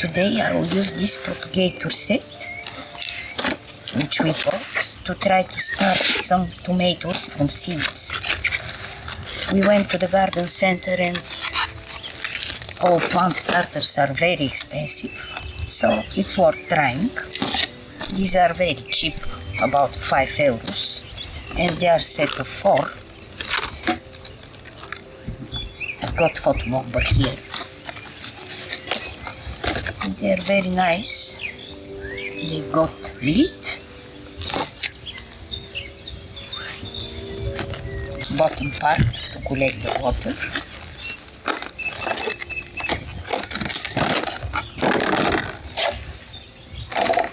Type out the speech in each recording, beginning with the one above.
Today I will use this propagator set which we bought to try to start some tomatoes from seeds. We went to the garden center and all plant starters are very expensive, so it's worth trying. These are very cheap, about 5 euros, and they are set of 4. I've got photobomber here. They're very nice. They've got lid, bottom part to collect the water,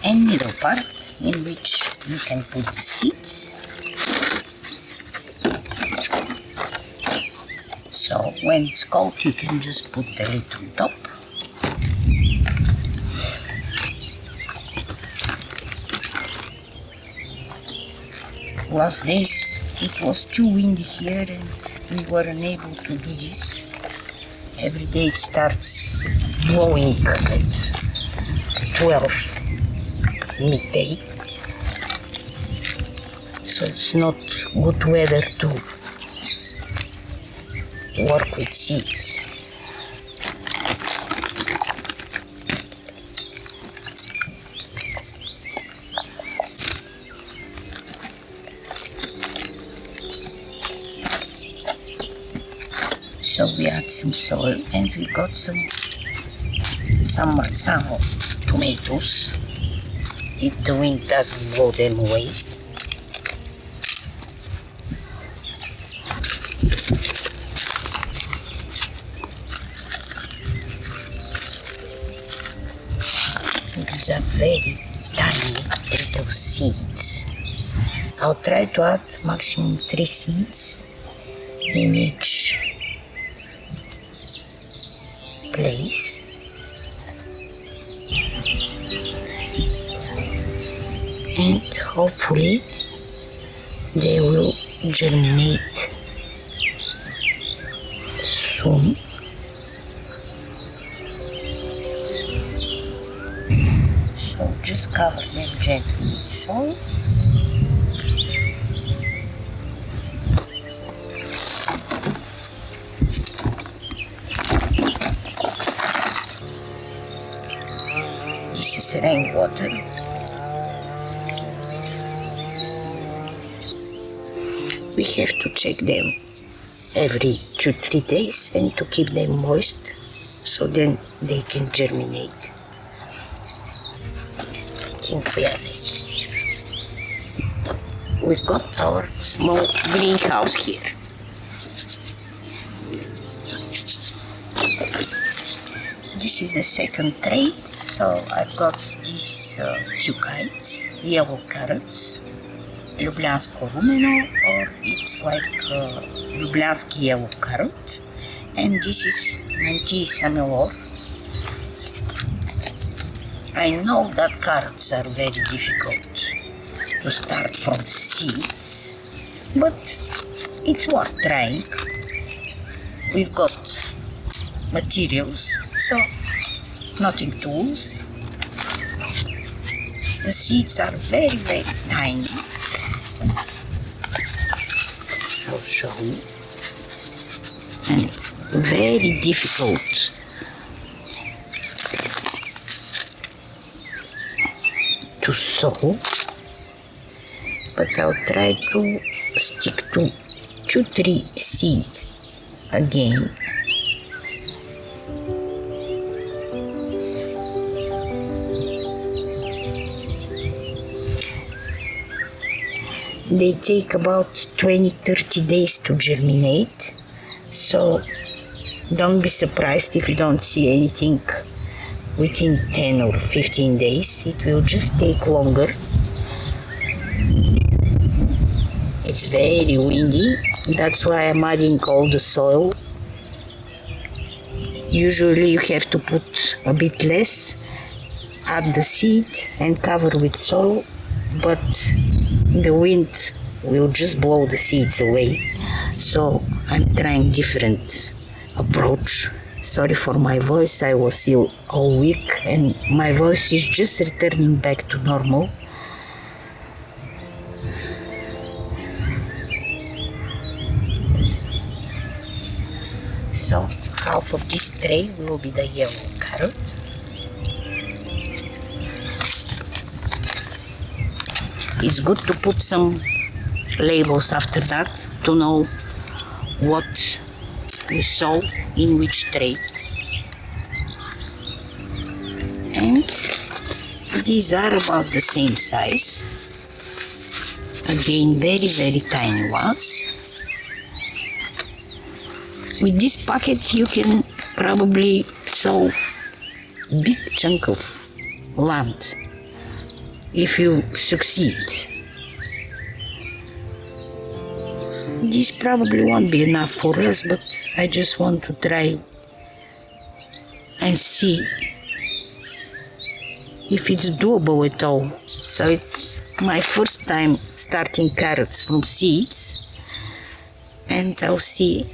and middle part in which you can put the seeds. So when it's cold you can just put the lid on top. Last days it was too windy here and we were unable to do this. Every day it starts blowing at 12 midday, so it's not good weather to work with seeds. So we add some soil and we got some Marzano tomatoes, if the wind doesn't blow them away. These are very tiny little seeds. I'll try to add maximum 3 seeds in each place. And hopefully they will germinate soon. So just cover them gently with soil. This is rainwater. We have to check them every 2-3 days and to keep them moist, so then they can germinate. I think we are ready. We've got our small greenhouse here. This is the second tray, so I've got these 2 kinds, yellow carrots, Ljubljansko rumeno, or it's like Ljubljanski yellow carrot, and this is Nantii Samelor. I know that carrots are very difficult to start from seeds, but it's worth trying. We've got materials, so nothing to lose. The seeds are very, very tiny. I'll show you. And very difficult to sow, but I'll try to stick to 2-3 seeds again. They take about 20-30 days to germinate, so don't be surprised if you don't see anything within 10 or 15 days. It will just take longer. It's very windy, that's why I'm adding all the soil. Usually you have to put a bit less, add the seed and cover with soil, but the wind will just blow the seeds away. So I'm trying different approach. Sorry for my voice, I was ill all week and my voice is just returning back to normal. So half of this tray will be the yellow carrot. It's good to put some labels after that to know what you saw in which tray. And these are about the same size. Again, very tiny ones. With this packet you can probably sow big chunk of land if you succeed. This probably won't be enough for us, but I just want to try and see if it's doable at all. So it's my first time starting carrots from seeds, and I'll see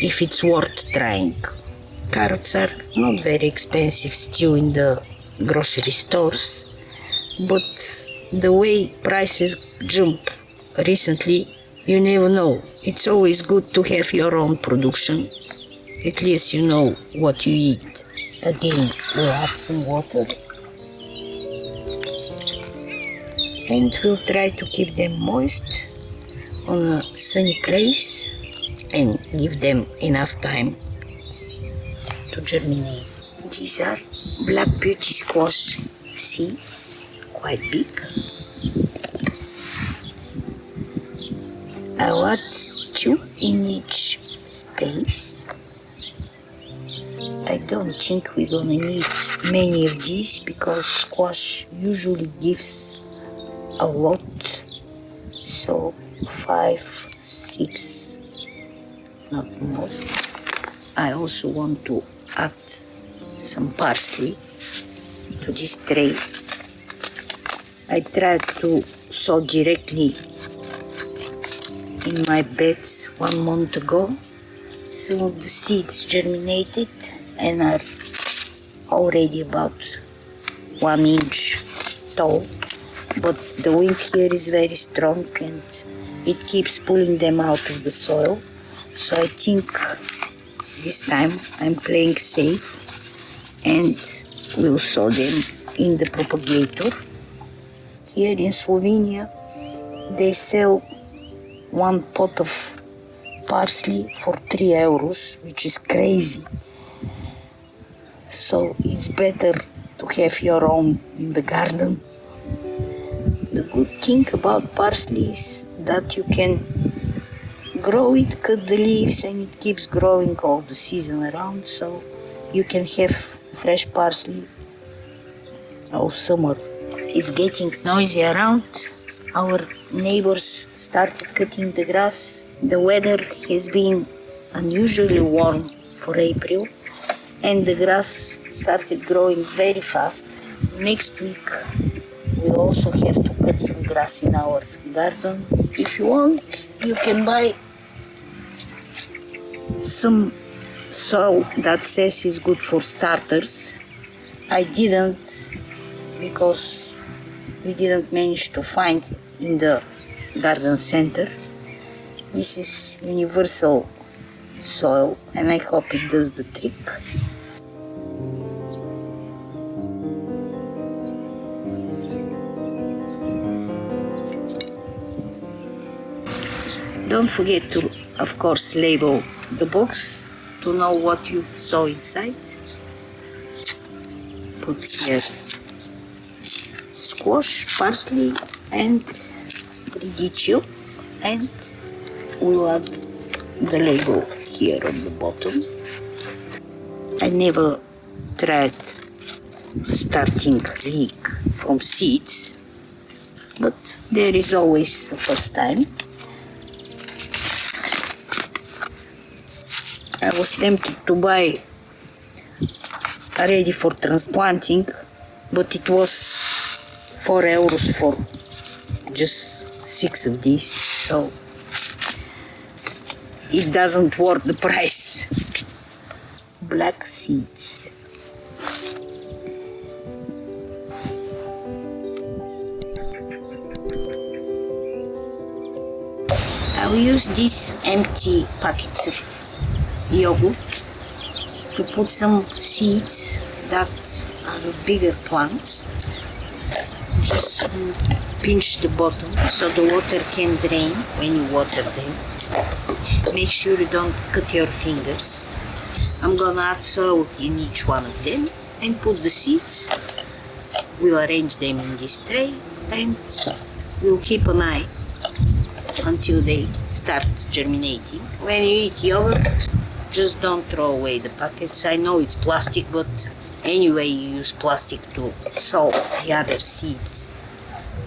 if it's worth trying. Carrots are not very expensive still in the grocery stores, but the way prices jump recently, you never know. It's always good to have your own production. At least you know what you eat. Again, we'll add some water. And we'll try to keep them moist on a sunny place and give them enough time to germinate. These are black beauty squash seeds, quite big. I'll add 2 in each space. I don't think we're gonna need many of these because squash usually gives a lot. So 5, 6, not more. I also want to add some parsley to this tray. I tried to sow directly in my beds 1 month ago. Some of the seeds germinated and are already about 1 inch tall, but the wind here is very strong and it keeps pulling them out of the soil. So I think this time I'm playing safe and will sow them in the propagator. Here in Slovenia they sell 1 pot of parsley for 3 euros, which is crazy. So it's better to have your own in the garden. The good thing about parsley is that you can grow it, cut the leaves, and it keeps growing all the season around, so you can have fresh parsley all summer. It's getting noisy around. Our neighbors started cutting the grass. The weather has been unusually warm for April and the grass started growing very fast. Next week we'll also have to cut some grass in our garden. If you want, you can buy some soil that says it's good for starters. I didn't, because we didn't manage to find in the garden center. This is universal soil and I hope it does the trick. Don't forget to, of course, label the box to know what you saw inside. Put here squash, parsley and radicchio, and we'll add the label here on the bottom. I never tried starting leek from seeds, but there is always a first time. I was tempted to buy ready for transplanting, but it was 4 euros for just 6 of these, so it doesn't worth the price. black seeds. I'll use these empty packets of yogurt to put some seeds that are bigger plants. Just pinch the bottom so the water can drain when you water them. Make sure you don't cut your fingers. I'm gonna add soil in each one of them and put the seeds. We'll arrange them in this tray and we'll keep an eye until they start germinating. When you eat yogurt, just don't throw away the packets. I know it's plastic, but anyway you use plastic to sow the other seeds.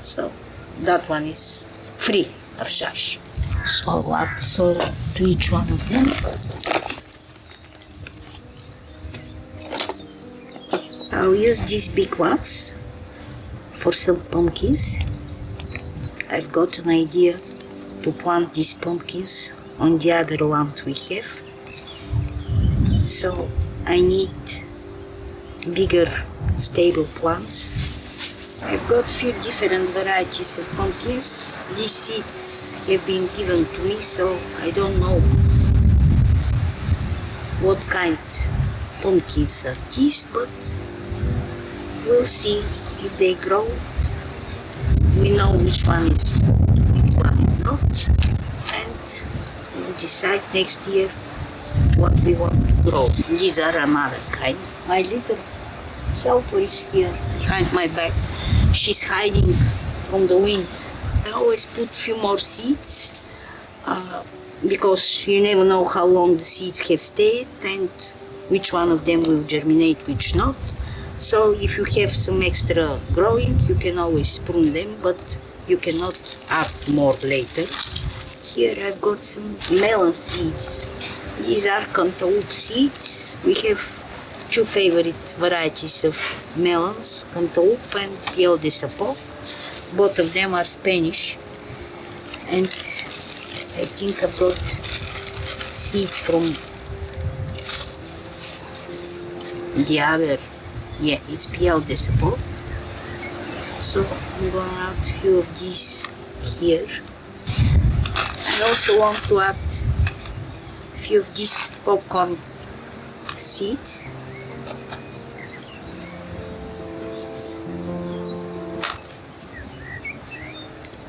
So that one is free of charge. So I'll add soil to each one of them. I'll use these big ones for some pumpkins. I've got an idea to plant these pumpkins on the other land we have. So I need bigger, stable plants. I've got few different varieties of pumpkins. These seeds have been given to me, so I don't know what kind of pumpkins are these, but we'll see if they grow. We know which one is good, which one is not, and we'll decide next year what we want to grow. These are another kind. My little helper is here behind my back. She's hiding from the wind. I always put few more seeds because you never know how long the seeds have stayed and which one of them will germinate, which not. So if you have some extra growing, you can always prune them, but you cannot add more later. Here I've got some melon seeds. These are cantaloupe seeds. We have two favorite varieties of melons, cantaloupe and piel de sapo. Both of them are Spanish. And I think I've got seeds from the other. Yeah, it's piel de sapo. So I'm gonna add a few of these here. I also want to add a few of these popcorn seeds.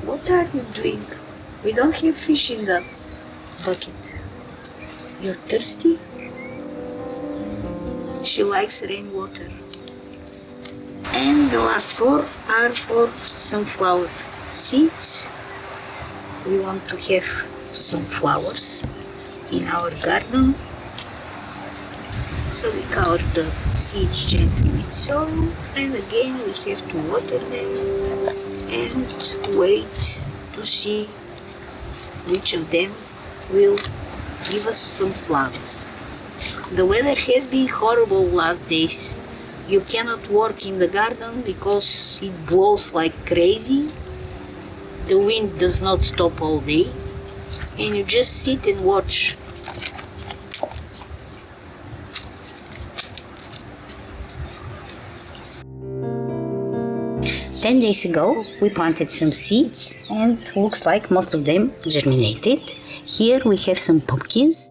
What are you doing? We don't have fish in that bucket. You're thirsty? She likes rainwater. And the last four are for sunflower seeds. We want to have some flowers in our garden. So we cover the seeds gently with soil, and again we have to water them and wait to see which of them will give us some plants. The weather has been horrible last days. You cannot work in the garden because it blows like crazy. The wind does not stop all day, and you just sit and watch. Ten days ago, we planted some seeds, and looks like most of them germinated. Here we have some pumpkins.